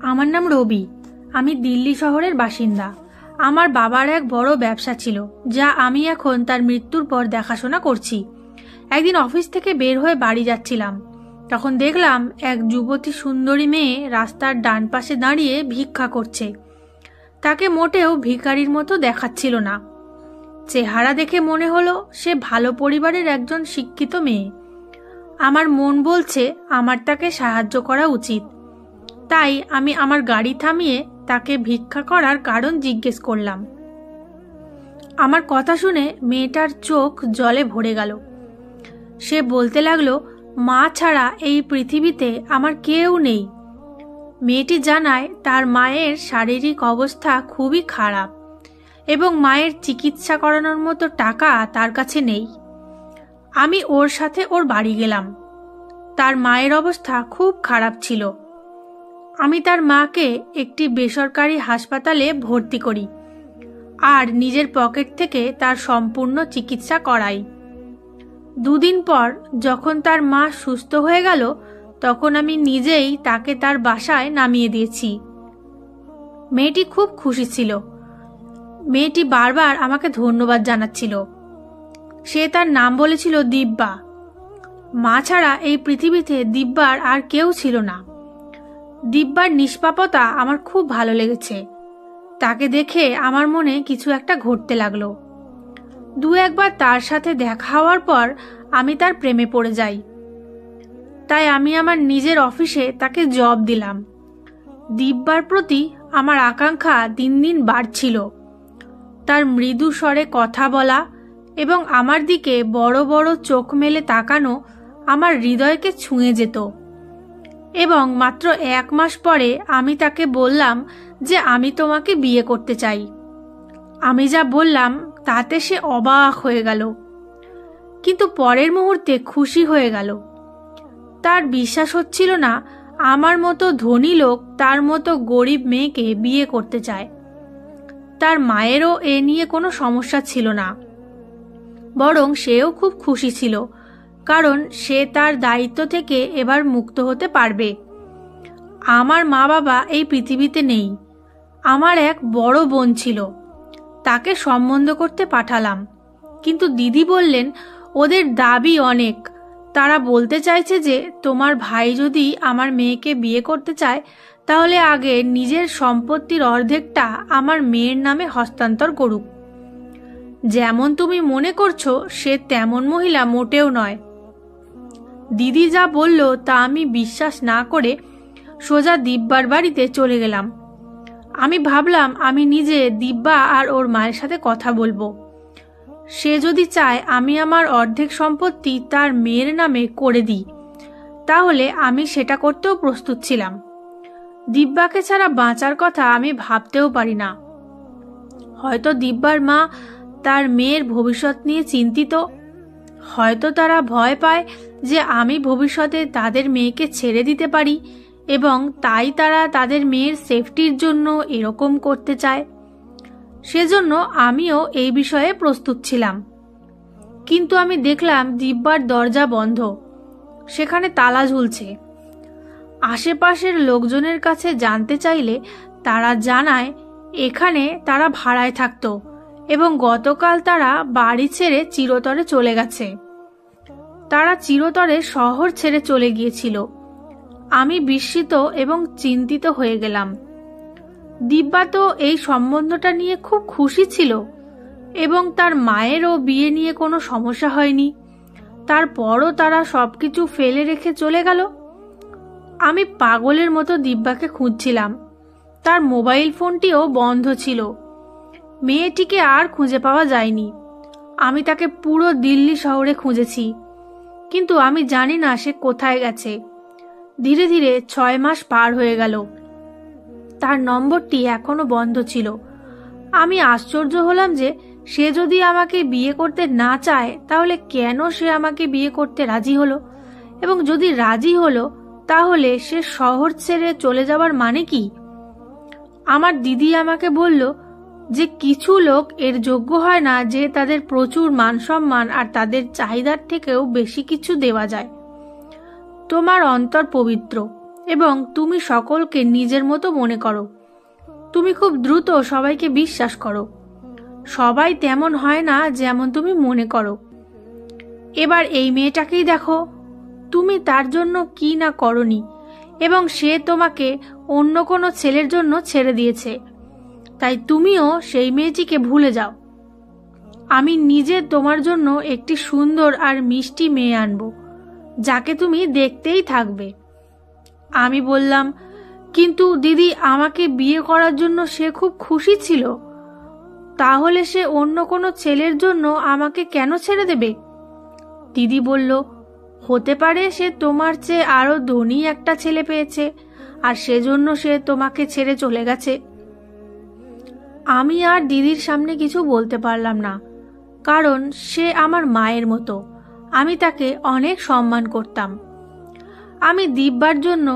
আমার নাম রবি। আমি দিল্লি শহরের বাসিন্দা। আমার বাবার এক বড় ব্যবসা ছিল, যা আমি এখন তার মৃত্যুর পর দেখাশোনা করছি। একদিন অফিস থেকে বের হয়ে বাড়ি যাচ্ছিলাম, তখন দেখলাম এক যুবতী সুন্দরী মেয়ে রাস্তার ডান পাশে দাঁড়িয়ে ভিক্ষা করছে। তাকে মোটেও ভিখারির মতো দেখাচ্ছিল না। চেহারা দেখে মনে হলো সে ভালো পরিবারের একজন শিক্ষিত মেয়ে। আমার মন বলছে আমার তাকে সাহায্য করা উচিত। তাই আমি আমার গাড়ি থামিয়ে তাকে ভিক্ষা করার কারণ জিজ্ঞেস করলাম। আমার কথা শুনে মেয়েটার চোখ জলে ভরে গেল। সে বলতে লাগলো, মা ছাড়া এই পৃথিবীতে আমার কেউ নেই। মেয়েটি জানায় তার মায়ের শারীরিক অবস্থা খুবই খারাপ এবং মায়ের চিকিৎসা করানোর মতো টাকা তার কাছে নেই। আমি ওর সাথে ওর বাড়ি গেলাম। তার মায়ের অবস্থা খুব খারাপ ছিল। আমি তার মাকে একটি বেসরকারি হাসপাতালে ভর্তি করি আর নিজের পকেট থেকে তার সম্পূর্ণ চিকিৎসা করাই। 2 দিন পর যখন তার মা সুস্থ হয়ে গেল, তখন আমি নিজেই তাকে তার বাসায় নামিয়ে দিয়েছি। মেয়েটি খুব খুশি ছিল। মেয়েটি বারবার আমাকে ধন্যবাদ জানাচ্ছিল। সে তার নাম বলেছিল দিব্যা। মা ছাড়া এই পৃথিবীতে দিব্যার আর কেউ ছিল না। দিব্যার নিষ্পাপতা আমার খুব ভালো লেগেছে। তাকে দেখে আমার মনে কিছু একটা ঘটতে লাগলো। 2-1 বার তার সাথে দেখা হওয়ার পর আমি তার প্রেমে পড়ে যাই। তাই আমি আমার নিজের অফিসে তাকে জব দিলাম। দিব্যার প্রতি আমার আকাঙ্ক্ষা দিন দিন বাড়ছিল। তার মৃদু স্বরে কথা বলা এবং আমার দিকে বড় বড় চোখ মেলে তাকানো আমার হৃদয়কে ছুঁয়ে যেত। এবং মাত্র 1 মাস পরে আমি তাকে বললাম যে আমি তোমাকে বিয়ে করতে চাই। আমি যা বললাম তাতে সে অবাক হয়ে গেল, কিন্তু পরের মুহূর্তে খুশি হয়ে গেল। তার বিশ্বাস হচ্ছিল না আমার মতো ধনী লোক তার মতো গরিব মেয়েকে বিয়ে করতে চায়। তার মায়েরও এ নিয়ে কোনো সমস্যা ছিল না, বরং সেও খুব খুশি ছিল, কারণ সে তার দায়িত্ব থেকে এবার মুক্ত হতে পারবে। আমার মা বাবা এই পৃথিবীতে নেই। আমার এক বড় বোন ছিল, তাকে সম্বন্ধ করতে পাঠালাম, কিন্তু দিদি বললেন ওদের দাবি অনেক। তারা বলতে চাইছে যে তোমার ভাই যদি আমার মেয়েকে বিয়ে করতে চায়, তাহলে আগে নিজের সম্পত্তির অর্ধেকটা আমার মেয়ের নামে হস্তান্তর করুক। যেমন তুমি মনে করছো সে তেমন মহিলা মোটেও নয়। দিদি যা বলল তা আমি বিশ্বাস না করে সোজা দিব্যার বাড়িতে চলে গেলাম। আমি ভাবলাম আমি নিজে দিব্যা আর ওর মায়ের সাথে কথা বলবো। সে যদি চায় আমি আমার অর্ধেক সম্পত্তি তার মেয়ের নামে করে দিই, তাহলে আমি সেটা করতেও প্রস্তুত ছিলাম। দিব্যাকে ছাড়া বাঁচার কথা আমি ভাবতেও পারি না। হয়তো দিব্যার মা তার মেয়ের ভবিষ্যৎ নিয়ে চিন্তিত। হয়তো তারা ভয় পায় যে আমি ভবিষ্যতে তাদের মেয়েকে ছেড়ে দিতে পারি এবং তাই তারা তাদের মেয়ের সেফটির জন্য এরকম করতে চায়। সেজন্য আমিও এই বিষয়ে প্রস্তুত ছিলাম। কিন্তু আমি দেখলাম দিব্যার দরজা বন্ধ, সেখানে তালা ঝুলছে। আশেপাশের লোকজনের কাছে জানতে চাইলে তারা জানায় এখানে তারা ভাড়ায় থাকতো এবং গতকাল তারা বাড়ি ছেড়ে চিরতরে চলে গেছে। তারা চিরতরে শহর ছেড়ে চলে গিয়েছিল। আমি বিস্মিত এবং চিন্তিত হয়ে গেলাম। দিব্যা তো এই সম্বন্ধটা নিয়ে খুব খুশি ছিল এবং তার মায়েরও বিয়ে নিয়ে কোনো সমস্যা হয়নি। তারপরও তারা সবকিছু ফেলে রেখে চলে গেল। আমি পাগলের মতো দিব্যাকে খুঁজছিলাম। তার মোবাইল ফোনটিও বন্ধ ছিল। মেয়েটিকে আর খুঁজে পাওয়া যায়নি। আমি তাকে পুরো দিল্লি শহরে খুঁজেছি, কিন্তু আমি জানি না সে কোথায় গেছে। ধীরে ধীরে 6 মাস পার হয়ে গেল। তার নম্বরটি এখনো বন্ধ ছিল। আমি আশ্চর্য হলাম যে সে যদি আমাকে বিয়ে করতে না চায়, তাহলে কেন সে আমাকে বিয়ে করতে রাজি হলো, এবং যদি রাজি হলো তাহলে সে শহর ছেড়ে চলে যাবার মানে কি? আমার দিদি আমাকে বলল যে কিছু লোক এর যোগ্য হয় না যে তাদের প্রচুর মান সম্মান আর তাদের চাহিদার থেকেও বেশি কিছু দেওয়া যায়। তোমার অন্তর পবিত্র এবং তুমি সকলকে নিজের মতো মনে করো। তুমি খুব দ্রুত সবাইকে বিশ্বাস করো। সবাই তেমন হয় না যেমন তুমি মনে করো। এবার এই মেয়েটাকেই দেখো, তুমি তার জন্য কি না করনি, এবং সে তোমাকে অন্য কোনো ছেলের জন্য ছেড়ে দিয়েছে। তাই তুমিও সেই মেয়েটিকে ভুলে যাও। আমি নিজে তোমার জন্য একটি সুন্দর আর মিষ্টি মেয়ে আনব, যাকে তুমি দেখতেই থাকবে। আমি বললাম, কিন্তু দিদি, আমাকে বিয়ে করার জন্য সে খুব খুশি ছিল। তাহলে সে অন্য কোনো ছেলের জন্য আমাকে কেন ছেড়ে দেবে? দিদি বলল, হতে পারে সে তোমার চেয়ে আরো ধনী একটা ছেলে পেয়েছে, আর সেজন্য সে তোমাকে ছেড়ে চলে গেছে। আমি আর দিদির সামনে কিছু বলতে পারলাম না, কারণ সে আমার মায়ের মতো। আমি তাকে অনেক সম্মান করতাম। আমি দিব্যার জন্য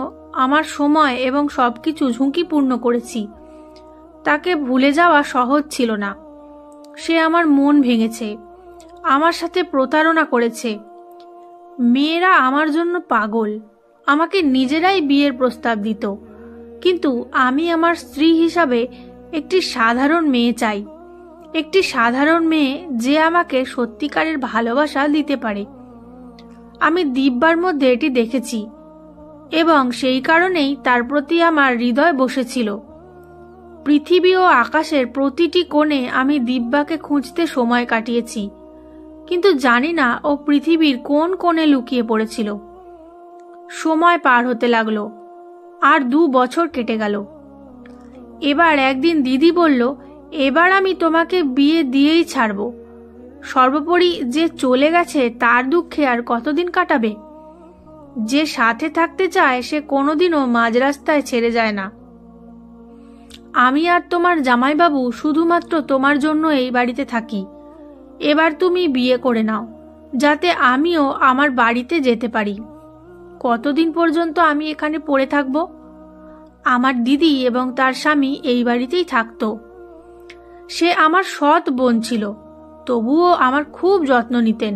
আমার সময় এবং সবকিছু ঝুঁকিপূর্ণ করেছি। তাকে ভুলে যাওয়া সহজ ছিল না। সে আমার মন ভেঙেছে, আমার সাথে প্রতারণা করেছে। মেয়েরা আমার জন্য পাগল, আমাকে নিজেরাই বিয়ের প্রস্তাব দিত। কিন্তু আমি আমার স্ত্রী হিসাবে একটি সাধারণ মেয়ে চাই, একটি সাধারণ মেয়ে যে আমাকে সত্যিকারের ভালোবাসা দিতে পারে। আমি দিব্যার মধ্যে এটি দেখেছি, এবং সেই কারণেই তার প্রতি আমার হৃদয় বসেছিল। পৃথিবী ও আকাশের প্রতিটি কোণে আমি দিব্যাকে খুঁজতে সময় কাটিয়েছি, কিন্তু জানি না ও পৃথিবীর কোন কোণে লুকিয়ে পড়েছিল। সময় পার হতে লাগলো, আর 2 বছর কেটে গেল। এবার একদিন দিদি বলল, এবার আমি তোমাকে বিয়ে দিয়েই ছাড়ব। সর্বোপরি যে চলে গেছে তার দুঃখে আর কতদিন কাটাবে? যে সাথে থাকতে চায় সে কোনোদিনও মাঝ রাস্তায় ছেড়ে যায় না। আমি আর তোমার জামাইবাবু শুধুমাত্র তোমার জন্য এই বাড়িতে থাকি। এবার তুমি বিয়ে করে নাও, যাতে আমিও আমার বাড়িতে যেতে পারি। কতদিন পর্যন্ত আমি এখানে পড়ে থাকব? আমার দিদি এবং তার স্বামী এই বাড়িতেই থাকতো। সে আমার সৎ বোন ছিল, তবুও আমার খুব যত্ন নিতেন।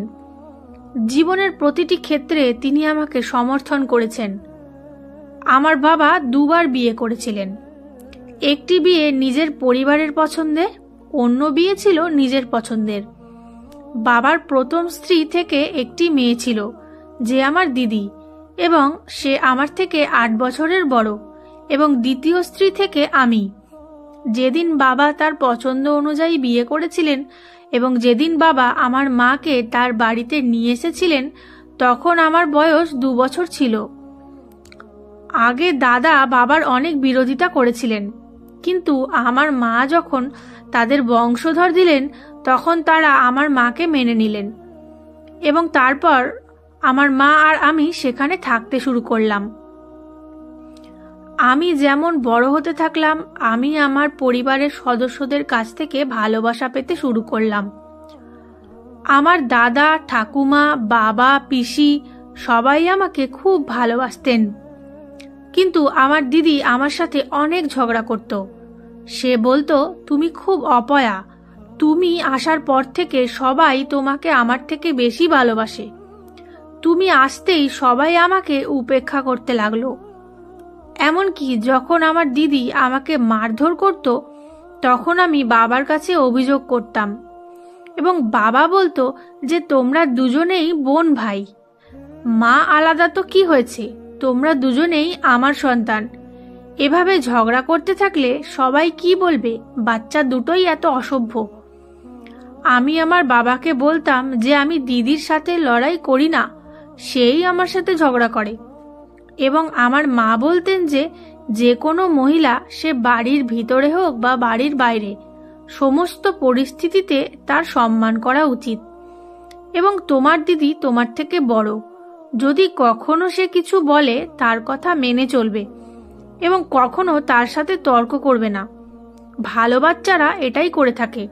জীবনের প্রতিটি ক্ষেত্রে তিনি আমাকে সমর্থন করেছেন। আমার বাবা 2 বার বিয়ে করেছিলেন। একটি বিয়ে নিজের পরিবারের পছন্দে, অন্য বিয়ে ছিল নিজের পছন্দের। বাবার প্রথম স্ত্রী থেকে একটি মেয়ে ছিল, যে আমার দিদি, এবং সে আমার থেকে 8 বছরের বড়, এবং দ্বিতীয় স্ত্রী থেকে আমি। যেদিন বাবা তার পছন্দ অনুযায়ী বিয়ে করেছিলেন এবং যেদিন বাবা আমার মাকে তার বাড়িতে নিয়ে এসেছিলেন, তখন আমার বয়স 2 বছর ছিল। আগে দাদা বাবার অনেক বিরোধিতা করেছিলেন, কিন্তু আমার মা যখন তাদের বংশধর দিলেন, তখন তারা আমার মাকে মেনে নিলেন, এবং তারপর আমার মা আর আমি সেখানে থাকতে শুরু করলাম। আমি যেমন বড় হতে থাকলাম, আমি আমার পরিবারের সদস্যদের কাছ থেকে ভালোবাসা পেতে শুরু করলাম। আমার দাদা, ঠাকুমা, বাবা, পিসি সবাই আমাকে খুব ভালোবাসতেন। কিন্তু আমার দিদি আমার সাথে অনেক ঝগড়া করত। সে বলতো, তুমি খুব অপয়া, তুমি আসার পর থেকে সবাই তোমাকে আমার থেকে বেশি ভালোবাসে। তুমি আসতেই সবাই আমাকে উপেক্ষা করতে লাগলো। এমনকি যখন আমার দিদি আমাকে মারধর করত, তখন আমি বাবার কাছে অভিযোগ করতাম, এবং বাবা বলতো যে তোমরা দুজনেই বোন ভাই, মা আলাদা তো কি হয়েছে, তোমরা দুজনেই আমার সন্তান। এভাবে ঝগড়া করতে থাকলে সবাই কি বলবে, বাচ্চা দুটোই এত অসভ্য। আমি আমার বাবাকে বলতাম যে আমি দিদির সাথে লড়াই করি না, সেই আমার সাথে ঝগড়া করে। এবং আমার মা বলতেন যে যে কোনো মহিলা, সে বাড়ির ভিতরে হোক বা বাড়ির বাইরে, সমস্ত পরিস্থিতিতে তার সম্মান করা উচিত। এবং তোমার দিদি তোমার থেকে বড়, যদি কখনো সে কিছু বলে তার কথা মেনে চলবে, এবং কখনো তার সাথে তর্ক করবে না। ভালো বাচ্চারা এটাই করে থাকে।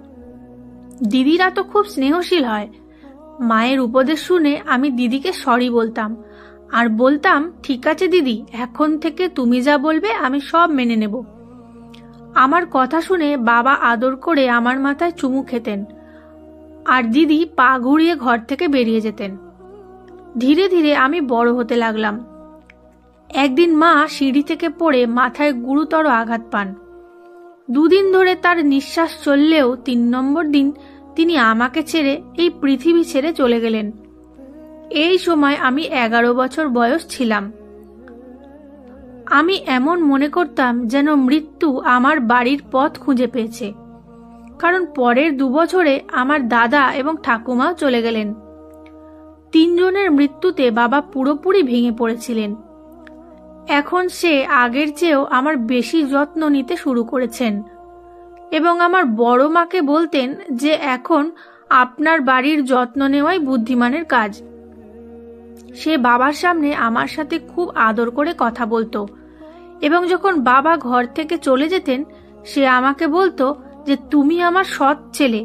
দিদিরা তো খুব স্নেহশীল হয়। মায়ের উপদেশ শুনে আমি দিদিকে সরি বলতাম, আর বলতাম, ঠিক আছে দিদি, এখন থেকে তুমি যা বলবে আমি সব মেনে নেব। আমার কথা শুনে বাবা আদর করে আমার মাথায় চুমু খেতেন, আর দিদি পা ঘুরিয়ে ঘর থেকে বেরিয়ে যেতেন। ধীরে ধীরে আমি বড় হতে লাগলাম। একদিন মা সিঁড়ি থেকে পড়ে মাথায় গুরুতর আঘাত পান। 2 দিন ধরে তার নিঃশ্বাস চললেও 3 নম্বর দিন তিনি আমাকে ছেড়ে এই পৃথিবী ছেড়ে চলে গেলেন। এই সময় আমি 11 বছর বয়স ছিলাম। আমি এমন মনে করতাম যেন মৃত্যু আমার বাড়ির পথ খুঁজে পেয়েছে, কারণ পরের 2 বছরে আমার দাদা এবং ঠাকুমাও চলে গেলেন। 3 জনের মৃত্যুতে বাবা পুরোপুরি ভেঙে পড়েছিলেন। এখন সে আগের চেয়েও আমার বেশি যত্ন নিতে শুরু করেছেন এবং আমার বড় মাকে বলতেন যে এখন আপনার বাড়ির যত্ন নেওয়াই বুদ্ধিমানের কাজ। সে বাবার সামনে আমার সাথে খুব আদর করে কথা বলতো এবং যখন বাবা ঘর থেকে চলে যেতেন সে আমাকে বলতো যে তুমি আমার সৎ ছেলে,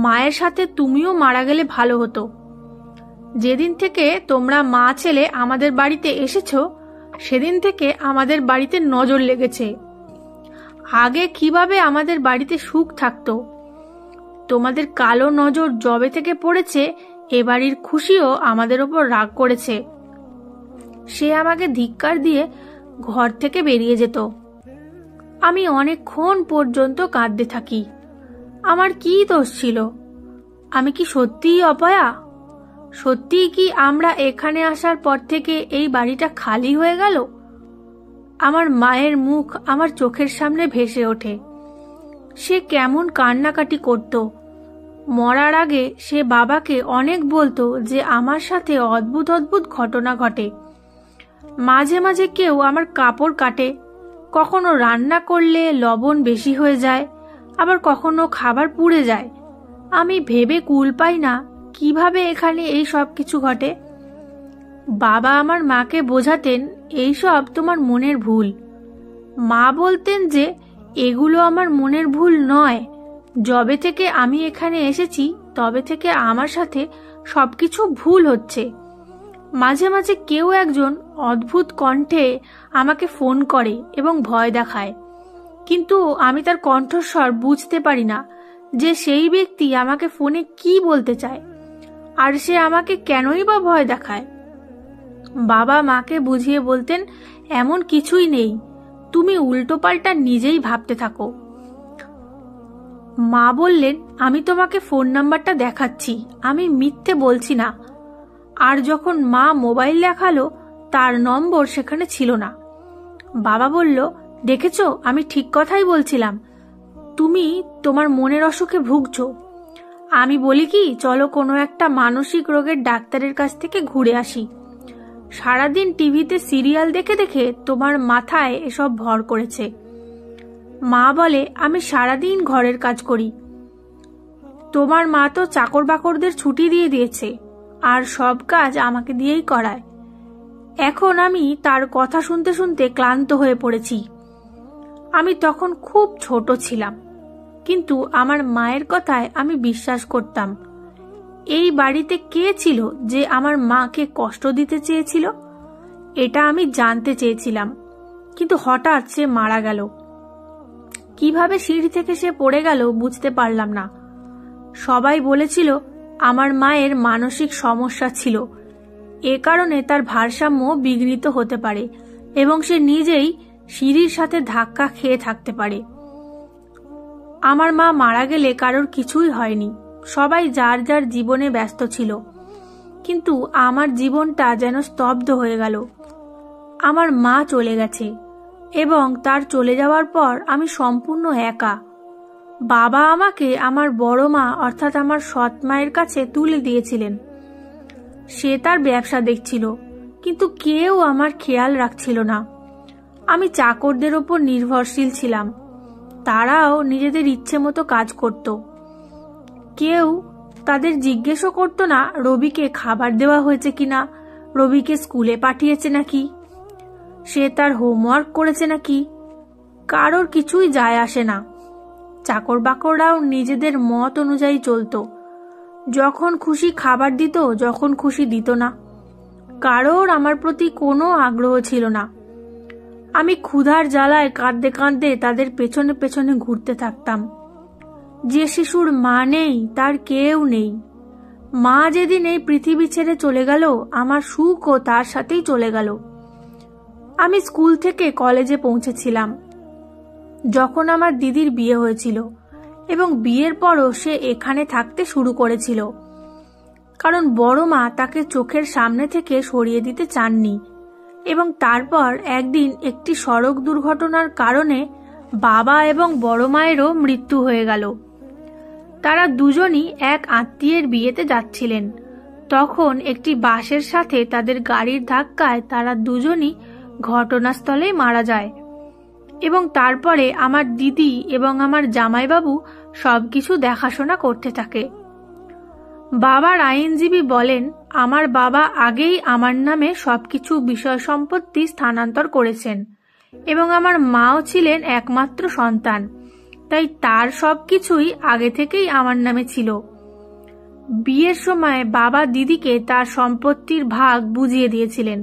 মায়ের সাথে তুমিও মারা গেলে ভালো হতো। যেদিন থেকে তোমরা মা ছেলে আমাদের বাড়িতে এসেছো সেদিন থেকে আমাদের বাড়িতে নজর লেগেছে। আগে কিভাবে আমাদের বাড়িতে সুখ থাকতো, তোমাদের কালো নজর যবে থেকে পড়েছে এ বাড়ির খুশিও আমাদের ওপর রাগ করেছে। সে আমাকে ধিক্কার দিয়ে ঘর থেকে বেরিয়ে যেত। আমি অনেকক্ষণ পর্যন্ত কাঁদতে থাকি। আমার কি দোষ ছিল? আমি কি সত্যিই অপয়া? সত্যিই কি আমরা এখানে আসার পর থেকে এই বাড়িটা খালি হয়ে গেল? আমার মায়ের মুখ আমার চোখের সামনে ভেসে ওঠে। সে কেমন কান্নাকাটি করত। মরার আগে সে বাবাকে অনেক বলতো যে আমার সাথে অদ্ভুত অদ্ভুত ঘটনা ঘটে। মাঝে মাঝে কেউ আমার কাপড় কাটে, কখনো রান্না করলে লবণ বেশি হয়ে যায়, আবার কখনো খাবার পুড়ে যায়। আমি ভেবে কুল পাই না কিভাবে এখানে এই সব কিছু ঘটে। বাবা আমার মাকে বোঝাতেন এই সব তোমার মনের ভুল। মা বলতেন যে এগুলো আমার মনের ভুল নয়, যবে থেকে আমি এখানে এসেছি তবে থেকে আমার সাথে সবকিছু ভুল হচ্ছে। মাঝে মাঝে কেউ একজন অদ্ভুত কণ্ঠে আমাকে ফোন করে এবং ভয় দেখায়, কিন্তু আমি তার কণ্ঠস্বর বুঝতে পারি না যে সেই ব্যক্তি আমাকে ফোনে কি বলতে চায়, আর সে আমাকে কেনই বা ভয় দেখায়। বাবা মাকে বুঝিয়ে বলতেন এমন কিছুই নেই, তুমি উল্টোপাল্টা নিজেই ভাবতে থাকো। মা বললেন আমি তোমাকে ফোন নাম্বারটা দেখাচ্ছি, আমি মিথ্যে বলছি না। আর যখন মা মোবাইল দেখালো তার নম্বর সেখানে ছিল না। বাবা বলল দেখেছো, আমি ঠিক কথাই বলছিলাম, তুমি তোমার মনের অসুখে ভুগছো। আমি বলি কি চলো কোনো একটা মানসিক রোগের ডাক্তারের কাছ থেকে ঘুরে আসি। সারাদিন টিভিতে সিরিয়াল দেখে দেখে তোমার মাথায় এসব ভর করেছে। মা বলে আমি সারাদিন ঘরের কাজ করি, তোমার মা তো চাকর বাকরদের ছুটি দিয়ে দিয়েছে আর সব কাজ আমাকে দিয়েই করায়। এখন আমি তার কথা শুনতে শুনতে ক্লান্ত হয়ে পড়েছি। আমি তখন খুব ছোট ছিলাম, কিন্তু আমার মায়ের কথায় আমি বিশ্বাস করতাম। এই বাড়িতে কে ছিল যে আমার মাকে কষ্ট দিতে চেয়েছিল? এটা আমি জানতে চেয়েছিলাম, কিন্তু হঠাৎ সে মারা গেল। কিভাবে সিঁড়ি থেকে সে পড়ে গেল বুঝতে পারলাম না। সবাই বলেছিল আমার মায়ের মানসিক সমস্যা ছিল, এ কারণে তার ভারসাম্য বিঘ্নিত হতে পারে এবং সে নিজেই সিঁড়ির সাথে ধাক্কা খেয়ে থাকতে পারে। আমার মা মারা গেলে কারোর কিছুই হয়নি, সবাই যার যার জীবনে ব্যস্ত ছিল, কিন্তু আমার জীবনটা যেন স্তব্ধ হয়ে গেল। আমার মা চলে গেছে এবং তার চলে যাওয়ার পর আমি সম্পূর্ণ একা। বাবা আমাকে আমার বড় মা অর্থাৎ আমার সৎ মায়ের কাছে তুলে দিয়েছিলেন। সে তার ব্যবসা দেখছিল, কিন্তু কেউ আমার খেয়াল রাখছিল না। আমি চাকরদের ওপর নির্ভরশীল ছিলাম, তারাও নিজেদের ইচ্ছে মতো কাজ করত। কেউ তাদের জিজ্ঞেসও করতো না রবিকে খাবার দেওয়া হয়েছে কিনা, রবিকে স্কুলে পাঠিয়েছে নাকি, সে তার হোমওয়ার্ক করেছে নাকি। কারোর কিছুই যায় আসে না। চাকর বাকররাও নিজেদের মত অনুযায়ী চলতো, যখন খুশি খাবার দিত, যখন খুশি দিত না। কারোর আমার প্রতি কোনো আগ্রহ ছিল না। আমি ক্ষুধার জ্বালায় কাঁদতে কাঁদতে তাদের পেছনে পেছনে ঘুরতে থাকতাম। যে শিশুর মা নেই তার কেউ নেই। মা যেদিন এই পৃথিবী ছেড়ে চলে গেল আমার সুখও তার সাথেই চলে গেল। আমি স্কুল থেকে কলেজে পৌঁছেছিলাম যখন আমার দিদির বিয়ে হয়েছিল, এবং বিয়ের পরও সে এখানে থাকতে শুরু করেছিল, কারণ বড় মা তাকে চোখের সামনে থেকে সরিয়ে দিতে চাননি। এবং তারপর একদিন একটি সড়ক দুর্ঘটনার কারণে বাবা এবং বড় মায়েরও মৃত্যু হয়ে গেল। তারা দুজনই এক আত্মীয়ের বিয়েতে যাচ্ছিলেন। তখন একটি বাসের সাথে তাদের গাড়ির ধাক্কায় তারা দুজনই ঘটনাস্থলেই মারা যায়। এবং তারপরে আমার দিদি এবং আমার জামাইবাবু সবকিছু দেখাশোনা করতে থাকে। বাবার আইনজীবী বলেন, আমার বাবা আগেই আমার নামে সবকিছু বিষয় সম্পত্তি স্থানান্তর করেছেন, এবং আমার মাও ছিলেন একমাত্র সন্তান, তাই তার সবকিছুই আগে থেকেই আমার নামে ছিল। বিয়ের সময় বাবা দিদিকে তার সম্পত্তির ভাগ বুঝিয়ে দিয়েছিলেন,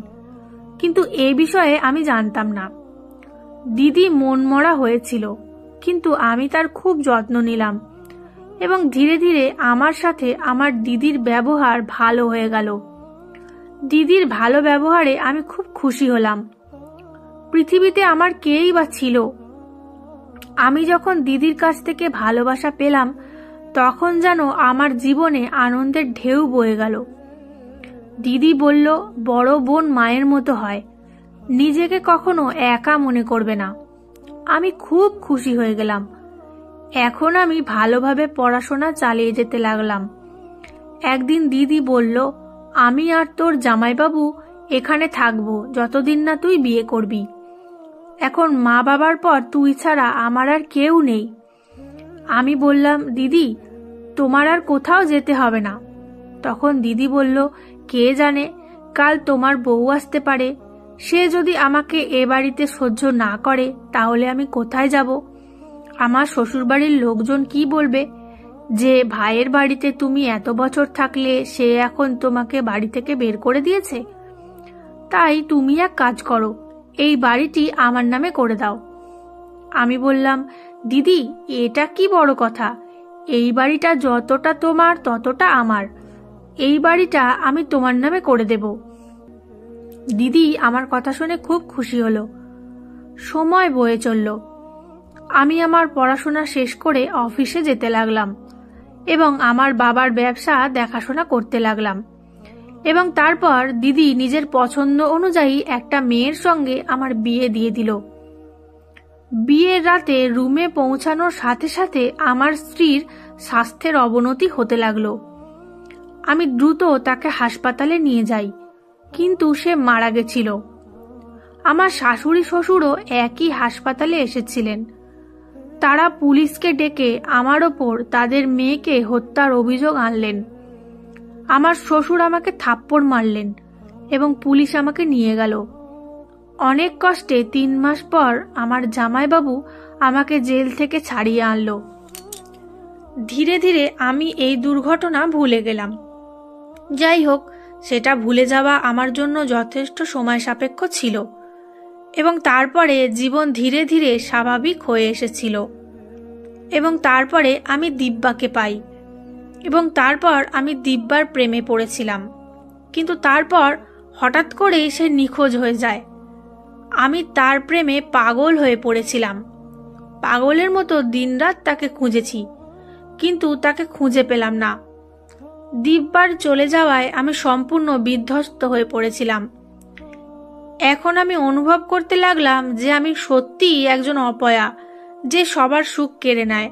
কিন্তু এ বিষয়ে আমি জানতাম না। দিদি মনমরা হয়েছিল, কিন্তু আমি তার খুব যত্ন নিলাম, এবং ধীরে ধীরে আমার সাথে আমার দিদির ব্যবহার ভালো হয়ে গেল। দিদির ভালো ব্যবহারে আমি খুব খুশি হলাম। পৃথিবীতে আমার কেই বা ছিল। আমি যখন দিদির কাছ থেকে ভালোবাসা পেলাম, তখন যেন আমার জীবনে আনন্দের ঢেউ বয়ে গেল। দিদি বলল, বড় বোন মায়ের মতো হয়, নিজেকে কখনো একা মনে করবে না। আমি খুব খুশি হয়ে গেলাম। এখন আমি ভালোভাবে পড়াশোনা চালিয়ে যেতে লাগলাম। একদিন দিদি বলল, আমি আর তোর জামাইবাবু এখানে থাকবো যতদিন না তুই বিয়ে করবি। এখন মা বাবার পর তুই ছাড়া আমার আর কেউ নেই। আমি বললাম, দিদি তোমার আর কোথাও যেতে হবে না। তখন দিদি বলল, কে জানে, কাল তোমার বউ আসতে পারে। সে যদি আমাকে এ বাড়িতে সহ্য না করে, তাহলে আমি কোথায় যাব? আমার শ্বশুরবাড়ির লোকজন কি বলবে, যে ভাইয়ের বাড়িতে তুমি এত বছর থাকলে সে এখন তোমাকে বাড়ি থেকে বের করে দিয়েছে। তাই তুমি এক কাজ করো, এই বাড়িটি আমার নামে করে দাও। আমি বললাম, দিদি এটা কি বড় কথা, এই বাড়িটা যতটা তোমার ততটা আমার। এই বাড়িটা আমি তোমার নামে করে দেব। দিদি আমার কথা শুনে খুব খুশি হলো। সময় বয়ে চলল। আমি আমার পড়াশোনা শেষ করে অফিসে যেতে লাগলাম, এবং আমার বাবার ব্যবসা দেখাশোনা করতে লাগলাম। এবং তারপর দিদি নিজের পছন্দ অনুযায়ী একটা মেয়ের সঙ্গে আমার বিয়ে দিয়ে দিল। বিয়ের রাতে রুমে পৌঁছানোর সাথে সাথে আমার স্ত্রীর স্বাস্থ্যের অবনতি হতে লাগলো। আমি দ্রুত তাকে হাসপাতালে নিয়ে যাই, কিন্তু সে মারা গেছিল। আমার শাশুড়ি শ্বশুরও একই হাসপাতালে এসেছিলেন। তারা পুলিশকে ডেকে আমার ওপর তাদের মেয়েকে হত্যার অভিযোগ আনলেন। আমার শ্বশুর আমাকে থাপ্পড় মারলেন, এবং পুলিশ আমাকে নিয়ে গেল। অনেক কষ্টে 3 মাস পর আমার জামাইবাবু আমাকে জেল থেকে ছাড়িয়ে আনলো। ধীরে ধীরে আমি এই দুর্ঘটনা ভুলে গেলাম। যাই হোক, সেটা ভুলে যাওয়া আমার জন্য যথেষ্ট সময় সাপেক্ষ ছিল, এবং তারপরে জীবন ধীরে ধীরে স্বাভাবিক হয়ে এসেছিল। এবং তারপরে আমি দিব্যাকে পাই, এবং তারপর আমি দিব্যার প্রেমে পড়েছিলাম। কিন্তু তারপর হঠাৎ করেই সে নিখোঁজ হয়ে যায়। আমি তার প্রেমে পাগল হয়ে পড়েছিলাম। পাগলের মতো দিনরাত তাকে খুঁজেছি, কিন্তু তাকে খুঁজে পেলাম না। দিব্যার চলে যাওয়ায় আমি সম্পূর্ণ বিধ্বস্ত হয়ে পড়েছিলাম। এখন আমি অনুভব করতে লাগলাম যে আমি সত্যিই একজন অপয়া, যে সবার সুখ কেড়ে নেয়।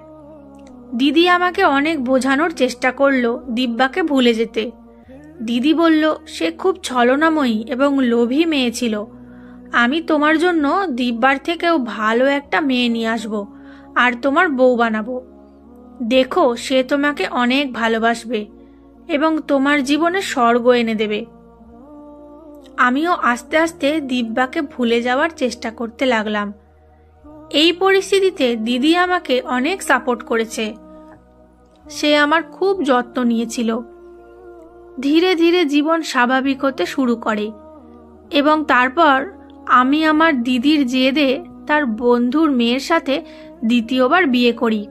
দিদি আমাকে অনেক বোঝানোর চেষ্টা করলো দিব্যাকে ভুলে যেতে। দিদি বলল, সে খুব ছলনাময়ী এবং লোভী মেয়ে ছিল। আমি তোমার জন্য দিব্যার থেকেও ভালো একটা মেয়ে নিয়ে আসবো, আর তোমার বউ বানাবো। দেখো, সে তোমাকে অনেক ভালোবাসবে এবং তোমার জীবনে স্বর্গ এনে দেবে। আমিও আস্তে আস্তে দিব্যাকে ভুলে যাওয়ার চেষ্টা করতে লাগলাম। এই পরিস্থিতিতে দিদি আমাকে অনেক সাপোর্ট করেছে। সে আমার খুব যত্ন নিয়েছিল। ধীরে ধীরে জীবন স্বাভাবিক হতে শুরু করে, এবং তারপর আমি আমার দিদির জেদে তার বন্ধুর মেয়ের সাথে দ্বিতীয়বার বিয়ে করি।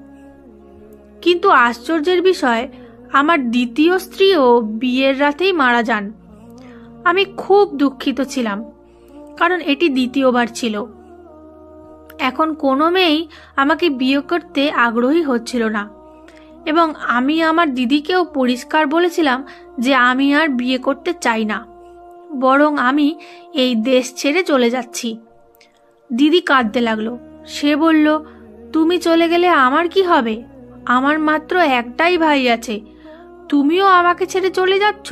কিন্তু আশ্চর্যের বিষয়, আমার দ্বিতীয় স্ত্রীও বিয়ের রাতেই মারা যান। আমি খুব দুঃখিত ছিলাম, কারণ এটি দ্বিতীয়বার ছিল। এখন কোনো মেয়েই আমাকে বিয়ে করতে আগ্রহী হচ্ছিল না, এবং আমি আমার দিদিকেও পরিষ্কার বলেছিলাম যে আমি আর বিয়ে করতে চাই না, বরং আমি এই দেশ ছেড়ে চলে যাচ্ছি। দিদি কাঁদতে লাগলো। সে বলল, তুমি চলে গেলে আমার কি হবে? আমার মাত্র একটাই ভাই আছে, তুমিও আমাকে ছেড়ে চলে যাচ্ছ।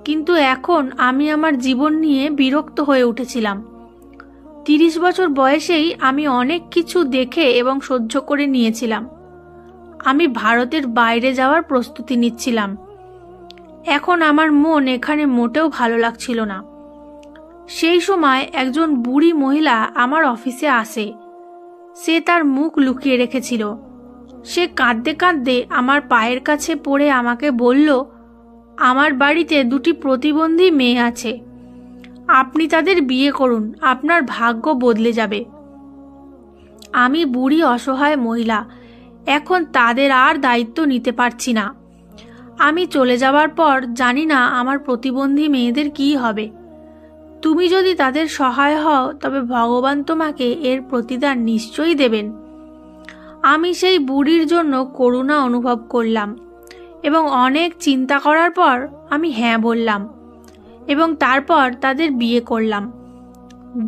কিন্তু এখন আমি আমার জীবন নিয়ে বিরক্ত হয়ে উঠেছিলাম। 30 বছর বয়সেই আমি অনেক কিছু দেখে এবং সহ্য করে নিয়েছিলাম। আমি ভারতের বাইরে যাওয়ার প্রস্তুতি নিচ্ছিলাম। এখন আমার মন এখানে মোটেও ভালো লাগছিল না। সেই সময় একজন বুড়ি মহিলা আমার অফিসে আসে। সে তার মুখ লুকিয়ে রেখেছিল। সে কাঁদতে কাঁদতে আমার পায়ের কাছে পড়ে আমাকে বলল, আমার বাড়িতে 2টি প্রতিবন্ধী মেয়ে আছে, আপনি তাদের বিয়ে করুন, আপনার ভাগ্য বদলে যাবে। আমি বুড়ি অসহায় মহিলা, এখন তাদের আর দায়িত্ব নিতে পারছি না। আমি চলে যাওয়ার পর জানি না আমার প্রতিবন্ধী মেয়েদের কি হবে। তুমি যদি তাদের সহায় হও তবে ভগবান তোমাকে এর প্রতিদান নিশ্চয়ই দেবেন। আমি সেই বুড়ির জন্য করুণা অনুভব করলাম এবং অনেক চিন্তা করার পর আমি হ্যাঁ বললাম, এবং তারপর তাদের বিয়ে করলাম।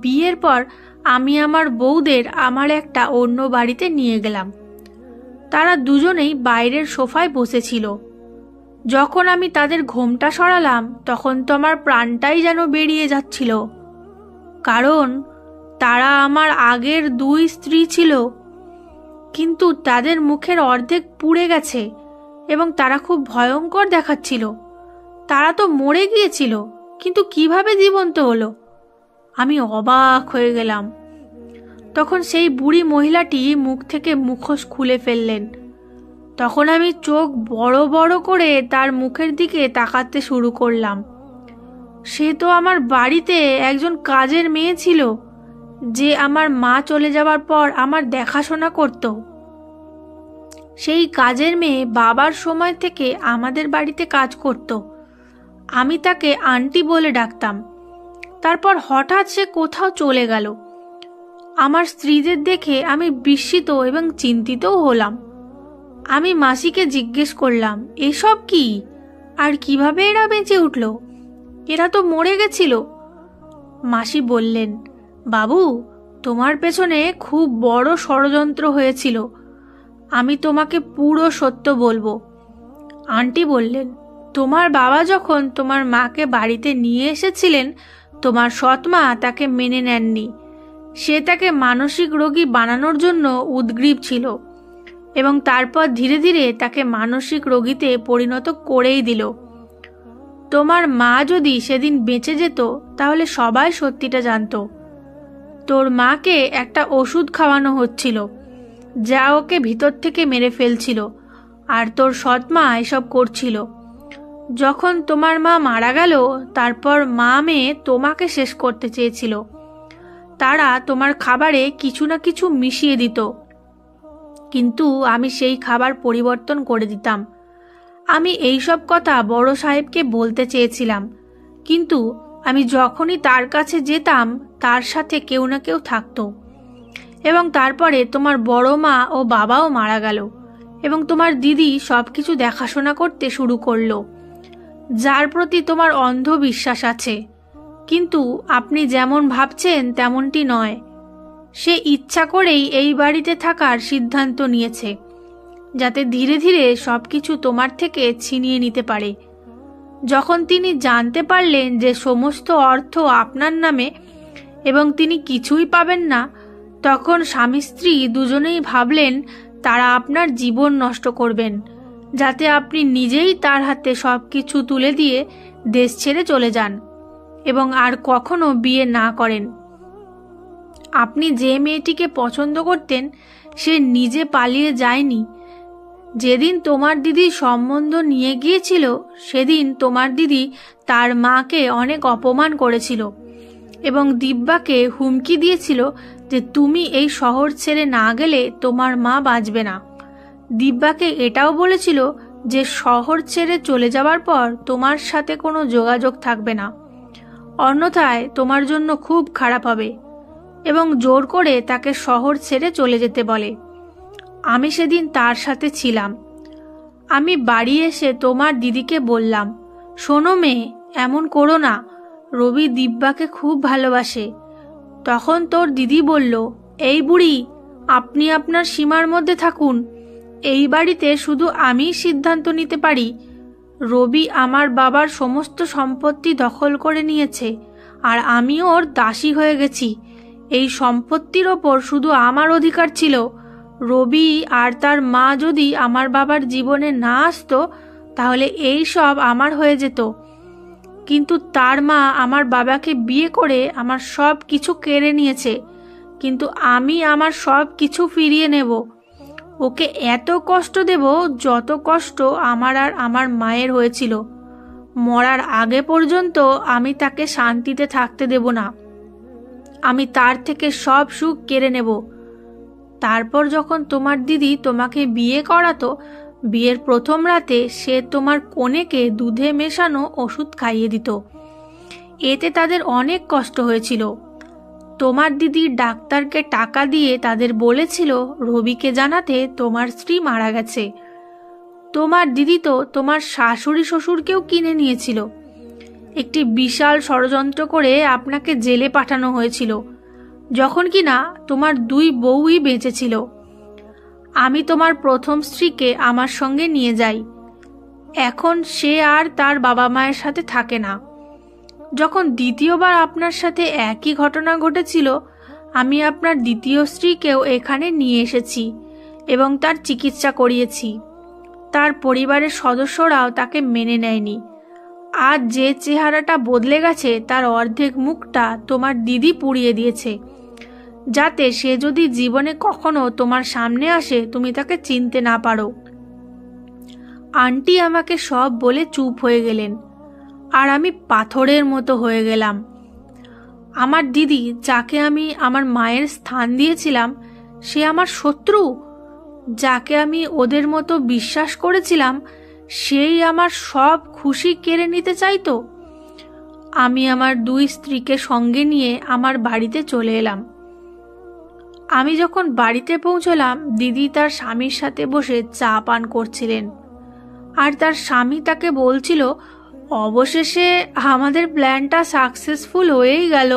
বিয়ের পর আমি আমার বউদের আমার একটা অন্য বাড়িতে নিয়ে গেলাম। তারা দুজনেই বাইরের সোফায় বসেছিল। যখন আমি তাদের ঘোমটা সরালাম তখন তো আমার প্রাণটাই যেন বেরিয়ে যাচ্ছিল, কারণ তারা আমার আগের 2 স্ত্রী ছিল। কিন্তু তাদের মুখের অর্ধেক পুড়ে গেছে এবং তারা খুব ভয়ঙ্কর দেখাচ্ছিল। তারা তো মরে গিয়েছিল, কিন্তু কিভাবে জীবন্ত হলো? আমি অবাক হয়ে গেলাম। তখন সেই বুড়ি মহিলাটি মুখ থেকে মুখোশ খুলে ফেললেন। তখন আমি চোখ বড় বড় করে তার মুখের দিকে তাকাতে শুরু করলাম। সে তো আমার বাড়িতে একজন কাজের মেয়ে ছিল, যে আমার মা চলে যাওয়ার পর আমার দেখাশোনা করত। সেই কাজের মেয়ে বাবার সময় থেকে আমাদের বাড়িতে কাজ করত। আমি তাকে আন্টি বলে ডাকতাম। তারপর হঠাৎ সে কোথাও চলে গেল। আমার স্ত্রীদের দেখে আমি বিস্মিত এবং চিন্তিতও হলাম। আমি মাসিকে জিজ্ঞেস করলাম, এসব কি, আর কিভাবে এরা বেঁচে উঠল? এরা তো মরে গেছিল। মাসি বললেন, বাবু, তোমার পেছনে খুব বড় ষড়যন্ত্র হয়েছিল। আমি তোমাকে পুরো সত্য বলবো। আন্টি বললেন, তোমার বাবা যখন তোমার মাকে বাড়িতে নিয়ে এসেছিলেন, তোমার সৎমা তাকে মেনে নেননি। সে তাকে মানসিক রোগী বানানোর জন্য উদগ্রীব ছিল, এবং তারপর ধীরে ধীরে তাকে মানসিক রোগীতে পরিণত করেই দিল। তোমার মা যদি সেদিন বেঁচে যেত তাহলে সবাই সত্যিটা জানত। তোর মাকে একটা ওষুধ খাওয়ানো হচ্ছিল, যা ওকে ভিতর থেকে মেরে ফেলছিল, আর তোর সৎমা এসব করছিল। যখন তোমার মা মারা গেল, তারপর মা মেয়ে তোমাকে শেষ করতে চেয়েছিল। তারা তোমার খাবারে কিছু না কিছু মিশিয়ে দিত, কিন্তু আমি সেই খাবার পরিবর্তন করে দিতাম। আমি এই সব কথা বড় সাহেবকে বলতে চেয়েছিলাম, কিন্তু আমি যখনই তার কাছে যেতাম তার সাথে কেউ না কেউ থাকতো। এবং তারপরে তোমার বড় মা ও বাবাও মারা গেল, এবং তোমার দিদি সবকিছু দেখাশোনা করতে শুরু করলো, যার প্রতি তোমার অন্ধ বিশ্বাস আছে। কিন্তু আপনি যেমন ভাবছেন তেমনটি নয়। সে ইচ্ছা করেই এই বাড়িতে থাকার সিদ্ধান্ত নিয়েছে, যাতে ধীরে ধীরে সবকিছু তোমার থেকে ছিনিয়ে নিতে পারে। যখন তিনি জানতে পারলেন যে সমস্ত অর্থ আপনার নামে এবং তিনি কিছুই পাবেন না, তখন স্বামী স্ত্রী দুজনেই ভাবলেন তারা আপনার জীবন নষ্ট করবেন, যাতে আপনি নিজেই তার হাতে সবকিছু তুলে দিয়ে দেশ ছেড়ে চলে যান এবং আর কখনো বিয়ে না করেন। আপনি যে মেয়েটিকে পছন্দ করতেন সে নিজে পালিয়ে যায়নি। যেদিন তোমার দিদি সম্বন্ধ নিয়ে গিয়েছিল, সেদিন তোমার দিদি তার মাকে অনেক অপমান করেছিল এবং দিব্যাকে হুমকি দিয়েছিল যে তুমি এই শহর ছেড়ে না গেলে তোমার মা বাঁচবে না। দিব্যাকে এটাও বলেছিল যে শহর ছেড়ে চলে যাওয়ার পর তোমার সাথে কোনো যোগাযোগ থাকবে না। অন্যথায় তোমার জন্য খুব খারাপ হবে, এবং জোর করে তাকে শহর ছেড়ে চলে যেতে বলে। আমি সেদিন তার সাথে ছিলাম। আমি বাড়ি এসে তোমার দিদিকে বললাম, শোনো মেয়ে, এমন করো না, রবি দিব্যাকে খুব ভালোবাসে। তখন তোর দিদি বলল, এই বুড়ি, আপনি আপনার সীমার মধ্যে থাকুন। এই বাড়িতে শুধু আমিই সিদ্ধান্ত নিতে পারি। রবি আমার বাবার সমস্ত সম্পত্তি দখল করে নিয়েছে, আর আমিও ওর দাসী হয়ে গেছি। এই সম্পত্তির ওপর শুধু আমার অধিকার ছিল। রবি আর তার মা যদি আমার বাবার জীবনে না আসতো, তাহলে এই সব আমার হয়ে যেত। কিন্তু তার মা আমার বাবাকে বিয়ে করে আমার সব কিছু কেড়ে নিয়েছে, কিন্তু আমি আমার সব কিছু ফিরিয়ে নেব। ওকে এত কষ্ট দেব যত কষ্ট আমার আর আমার মায়ের হয়েছিল। মরার আগে পর্যন্ত আমি তাকে শান্তিতে থাকতে দেব না। আমি তার থেকে সব সুখ কেড়ে নেব। তারপর যখন তোমার দিদি তোমাকে বিয়ে করাতো, বিয়ের প্রথম রাতে সে তোমার কনেকে দুধে মেশানো ওষুধ খাইয়ে দিত। এতে তাদের অনেক কষ্ট হয়েছিল। তোমার দিদি ডাক্তারকে টাকা দিয়ে তাদের বলেছিল রবিকে জানাতে তোমার স্ত্রী মারা গেছে। তোমার দিদি তো তোমার শাশুড়ি শ্বশুরকেও কিনে নিয়েছিল। একটি বিশাল ষড়যন্ত্র করে আপনাকে জেলে পাঠানো হয়েছিল, যখন কিনা তোমার 2 বউই বেঁচে ছিল। আমি তোমার প্রথম স্ত্রীকে আমার সঙ্গে নিয়ে যাই। এখন সে আর তার বাবা মায়ের সাথে থাকে না। যখন দ্বিতীয়বার আপনার সাথে একই ঘটনা ঘটেছিল, আমি আপনার দ্বিতীয় স্ত্রীকেও এখানে নিয়ে এসেছি এবং তার চিকিৎসা করিয়েছি। তার পরিবারের সদস্যরাও তাকে মেনে নেয়নি। আজ যে চেহারাটা বদলে গেছে তার অর্ধেক মুখটা তোমার দিদি পুড়িয়ে দিয়েছে, যাতে সে যদি জীবনে কখনো তোমার সামনে আসে তুমি তাকে চিনতে না পারো। আন্টি আমাকে সব বলে চুপ হয়ে গেলেন, আর আমি পাথরের মতো হয়ে গেলাম। আমার দিদি, যাকে আমি আমার মায়ের স্থান দিয়েছিলাম, সে আমার শত্রু। যাকে আমি ওদের মতো বিশ্বাস করেছিলাম, সেই আমার সব খুশি কেড়ে নিতে চাইতো। আমি আমার 2 স্ত্রীকে সঙ্গে নিয়ে আমার বাড়িতে চলে এলাম। আমি যখন বাড়িতে পৌঁছলাম, দিদি তার স্বামীর সাথে বসে চা পান করছিলেন, আর তার স্বামী তাকে বলছিল, অবশেষে আমাদের প্ল্যানটা সাকসেসফুল হয়েই গেল।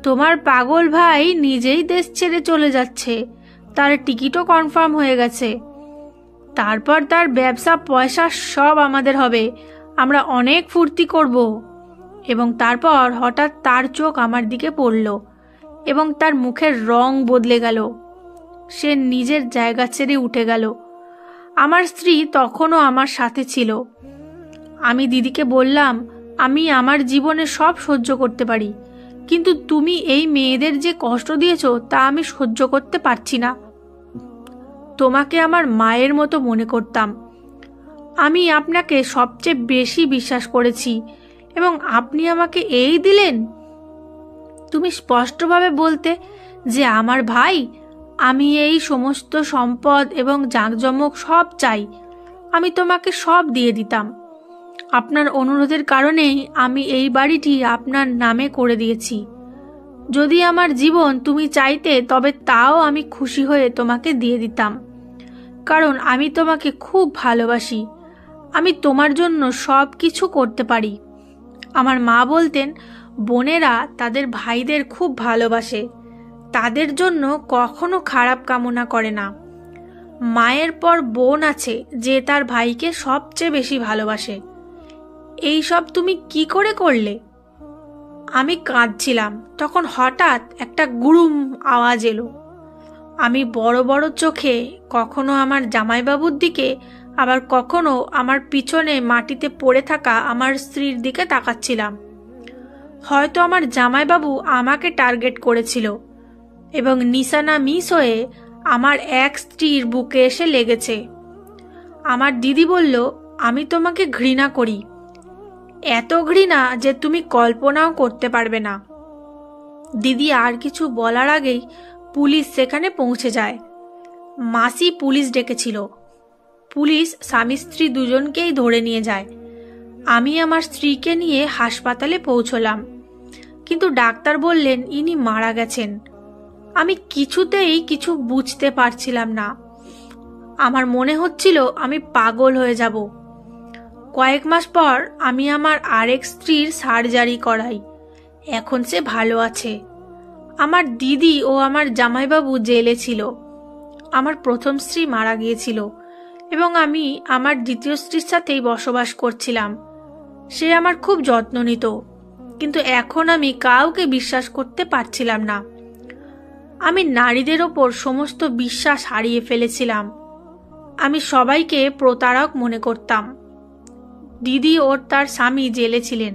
তোমার পাগল ভাই নিজেই দেশ ছেড়ে চলে যাচ্ছে, তার টিকিটও কনফার্ম হয়ে গেছে। তারপর তার ব্যবসা পয়সা সব আমাদের হবে, আমরা অনেক ফুর্তি করব। এবং তারপর হঠাৎ তার চোখ আমার দিকে পড়ল এবং তার মুখের রং বদলে গেল। সে নিজের জায়গা ছেড়ে উঠে গেল। আমার স্ত্রী তখনও আমার সাথে ছিল। আমি দিদিকে বললাম, আমি আমার জীবনে সব সহ্য করতে পারি, কিন্তু তুমি এই মেয়েদের যে কষ্ট দিয়েছো তা আমি সহ্য করতে পারছি না। তোমাকে আমার মায়ের মতো মনে করতাম। আমি আপনাকে সবচেয়ে বেশি বিশ্বাস করেছি, এবং আপনি আমাকে এই দিলেন। তুমি স্পষ্টভাবে বলতে যে আমার ভাই, আমি এই সমস্ত সম্পদ এবং জাঁকজমক সব চাই, আমি তোমাকে সব দিয়ে দিতাম। আপনার অনুরোধের কারণেই আমি এই বাড়িটি আপনার নামে করে দিয়েছি। যদি আমার জীবন তুমি চাইতে, তবে তাও আমি খুশি হয়ে তোমাকে দিয়ে দিতাম, কারণ আমি তোমাকে খুব ভালোবাসি। আমি তোমার জন্য সব কিছু করতে পারি। আমার মা বলতেন, বোনেরা তাদের ভাইদের খুব ভালোবাসে, তাদের জন্য কখনো খারাপ কামনা করে না। মায়ের পর বোন আছে যে তার ভাইকে সবচেয়ে বেশি ভালোবাসে। এই সব তুমি কি করে করলে? আমি কাঁদছিলাম। তখন হঠাৎ একটা গুড়ুম আওয়াজ এলো। আমি বড় বড় চোখে কখনো আমার জামাইবাবুর দিকে, আবার কখনো আমার পিছনে মাটিতে পড়ে থাকা আমার স্ত্রীর দিকে তাকাচ্ছিলাম। হয়তো আমার জামাইবাবু আমাকে টার্গেট করেছিল, এবং নিশানা মিস হয়ে আমার এক স্ত্রীর বুকে এসে লেগেছে। আমার দিদি বলল, আমি তোমাকে ঘৃণা করি, এত ঘৃণা যে তুমি কল্পনাও করতে পারবে না। দিদি আর কিছু বলার আগেই পুলিশ সেখানে পৌঁছে যায়। মাসি পুলিশ ডেকেছিল। পুলিশ স্বামী স্ত্রী দুজনকেই ধরে নিয়ে যায়। আমি আমার স্ত্রীকে নিয়ে হাসপাতালে পৌঁছলাম। কিন্তু ডাক্তার বললেন ইনি মারা গেছেন। আমি কিছুতেই কিছু বুঝতে পারছিলাম না। আমার মনে হচ্ছিল আমি পাগল হয়ে যাব। কয়েক মাস পর আমি আমার আরেক স্ত্রীর সার্জারি করাই। এখন সে ভালো আছে। আমার দিদি ও আমার জামাইবাবু জেলে ছিল। আমার প্রথম স্ত্রী মারা গিয়েছিল এবং আমি আমার দ্বিতীয় স্ত্রীর সাথেই বসবাস করছিলাম। সে আমার খুব যত্ন নিত, কিন্তু এখন আমি কাউকে বিশ্বাস করতে পারছিলাম না। আমি নারীদের ওপর সমস্ত বিশ্বাস হারিয়ে ফেলেছিলাম। আমি সবাইকে প্রতারক মনে করতাম। দিদি ও তার স্বামী জেলে ছিলেন।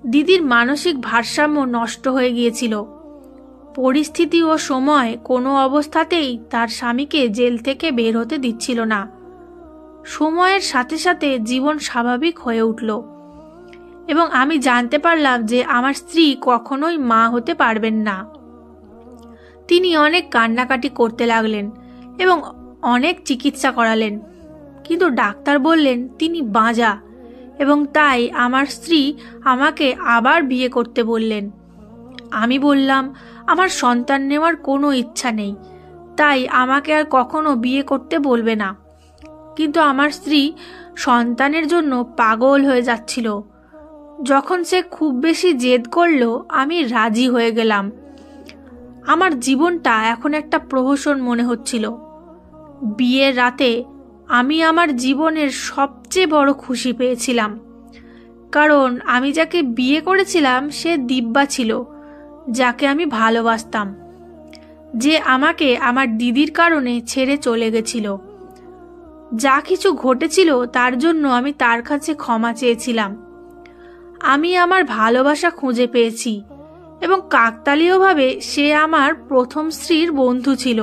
দিদির মানসিক ভারসাম্য নষ্ট হয়ে গিয়েছিল। পরিস্থিতি ও সময় কোনো অবস্থাতেই তার স্বামীকে জেল থেকে বের হতে দিচ্ছিল না। সময়ের সাথে সাথে জীবন স্বাভাবিক হয়ে উঠল এবং আমি জানতে পারলাম যে আমার স্ত্রী কখনোই মা হতে পারবেন না। তিনি অনেক কান্নাকাটি করতে লাগলেন এবং অনেক চিকিৎসা করালেন, কিন্তু ডাক্তার বললেন তিনি বাঁজা এবং তাই আমার স্ত্রী আমাকে আবার বিয়ে করতে বললেন। আমি বললাম আমার সন্তান নেওয়ার কোনো ইচ্ছা নেই, তাই আমাকে আর কখনো বিয়ে করতে বলবে না। কিন্তু আমার স্ত্রী সন্তানের জন্য পাগল হয়ে যাচ্ছিল। যখন সে খুব বেশি জেদ করল, আমি রাজি হয়ে গেলাম। আমার জীবনটা এখন একটা প্রহসন মনে হচ্ছিল। বিয়ের রাতে আমি আমার জীবনের সবচেয়ে বড় খুশি পেয়েছিলাম, কারণ আমি যাকে বিয়ে করেছিলাম সে দিব্যা ছিল, যাকে আমি ভালোবাসতাম, যে আমাকে আমার দিদির কারণে ছেড়ে চলে গেছিল। যা কিছু ঘটেছিল তার জন্য আমি তার কাছে ক্ষমা চেয়েছিলাম। আমি আমার ভালোবাসা খুঁজে পেয়েছি এবং কাকতালীয়ভাবে সে আমার প্রথম স্ত্রীর বন্ধু ছিল।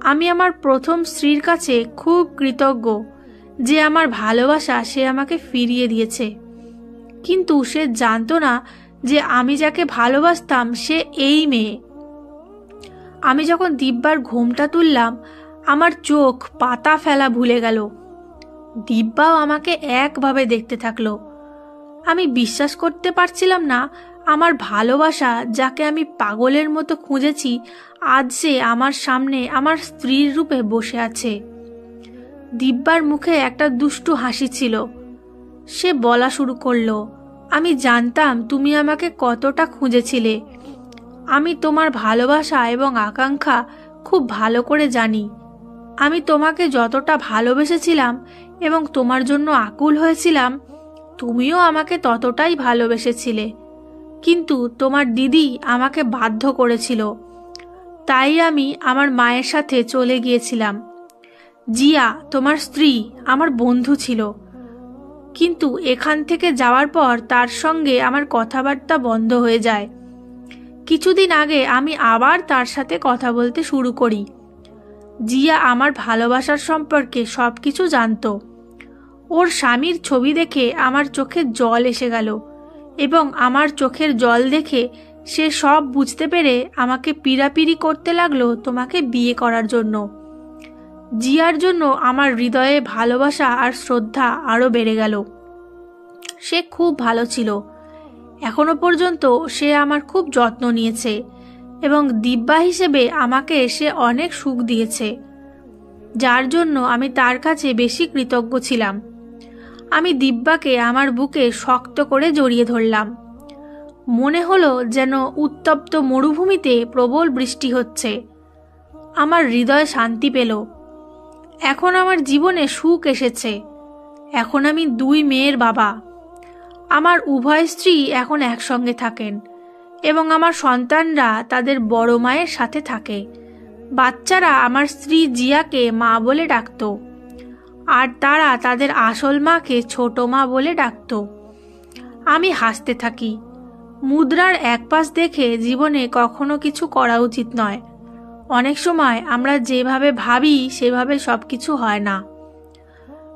আমি আমার প্রথম স্ত্রীর কাছে খুব কৃতজ্ঞ যে আমার ভালোবাসা সে আমাকে ফিরিয়ে দিয়েছে। কিন্তু সে জানতো না যে আমি যাকে ভালোবাসতাম সে এই মেয়ে। আমি যখন দিব্যার ঘোমটা তুললাম, আমার চোখ পাতা ফেলা ভুলে গেল। দিব্যাও আমাকে একভাবে দেখতে থাকলো। আমি বিশ্বাস করতে পারছিলাম না আমার ভালোবাসা, যাকে আমি পাগলের মতো খুঁজেছি, আজ সে আমার সামনে আমার স্ত্রীর রূপে বসে আছে। দিব্যার মুখে একটা দুষ্টু হাসি ছিল। সে বলা শুরু করলো, আমি জানতাম তুমি আমাকে কতটা খুঁজেছিলে। আমি তোমার ভালোবাসা এবং আকাঙ্ক্ষা খুব ভালো করে জানি। আমি তোমাকে যতটা ভালোবেসেছিলাম এবং তোমার জন্য আকুল হয়েছিলাম, তুমিও আমাকে ততটাই ভালোবেসেছিলে। কিন্তু তোমার দিদি আমাকে বাধ্য করেছিল, তাই আমি আমার মায়ের সাথে চলে গিয়েছিলাম। জিয়া তোমার স্ত্রী আমার বন্ধু ছিল, কিন্তু এখান থেকে যাওয়ার পর তার সঙ্গে আমার কথাবার্তা বন্ধ হয়ে যায়। কিছুদিন আগে আমি আবার তার সাথে কথা বলতে শুরু করি। জিয়া আমার ভালোবাসার সম্পর্কে সব কিছু জানতো। ওর স্বামীর ছবি দেখে আমার চোখে জল এসে গেল এবং আমার চোখের জল দেখে সে সব বুঝতে পেরে আমাকে পীড়াপিড়ি করতে লাগলো তোমাকে বিয়ে করার জন্য। জিয়ার জন্য আমার হৃদয়ে ভালোবাসা আর শ্রদ্ধা আরও বেড়ে গেল। সে খুব ভালো ছিল। এখনো পর্যন্ত সে আমার খুব যত্ন নিয়েছে এবং দিব্যা হিসেবে আমাকে সে অনেক সুখ দিয়েছে, যার জন্য আমি তার কাছে বেশি কৃতজ্ঞ ছিলাম। আমি দিব্যাকে আমার বুকে শক্ত করে জড়িয়ে ধরলাম। মনে হলো যেন উত্তপ্ত মরুভূমিতে প্রবল বৃষ্টি হচ্ছে। আমার হৃদয় শান্তি পেল। এখন আমার জীবনে সুখ এসেছে। এখন আমি 2 মেয়ের বাবা। আমার উভয় স্ত্রী এখন একসঙ্গে থাকেন এবং আমার সন্তানরা তাদের বড় মায়ের সাথে থাকে। বাচ্চারা আমার স্ত্রী জিয়াকে মা বলে ডাকত, আর তারা তাদের আসল মাকে ছোট মা বলে ডাকত। আমি হাসতে থাকি। মুদ্রার এক পাশ দেখে জীবনে কখনো কিছু করা উচিত নয়। অনেক সময় আমরা যেভাবে ভাবি সেভাবে সব কিছু হয় না।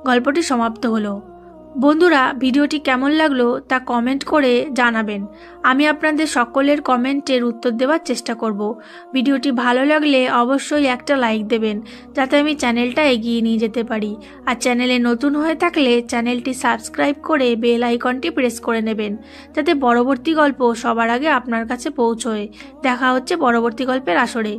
গল্পটি সমাপ্ত হলো। বন্ধুরা, ভিডিওটি কেমন লাগলো তা কমেন্ট করে জানাবেন। আমি আপনাদের সকলের কমেন্টের উত্তর দেওয়ার চেষ্টা করব। ভিডিওটি ভালো লাগলে অবশ্যই একটা লাইক দেবেন, যাতে আমি চ্যানেলটা এগিয়ে নিয়ে যেতে পারি। আর চ্যানেলে নতুন হয়ে থাকলে চ্যানেলটি সাবস্ক্রাইব করে বেল আইকনটি প্রেস করে নেবেন, যাতে পরবর্তী গল্প সবার আগে আপনার কাছে পৌঁছয়। দেখা হচ্ছে পরবর্তী গল্পের আসরে।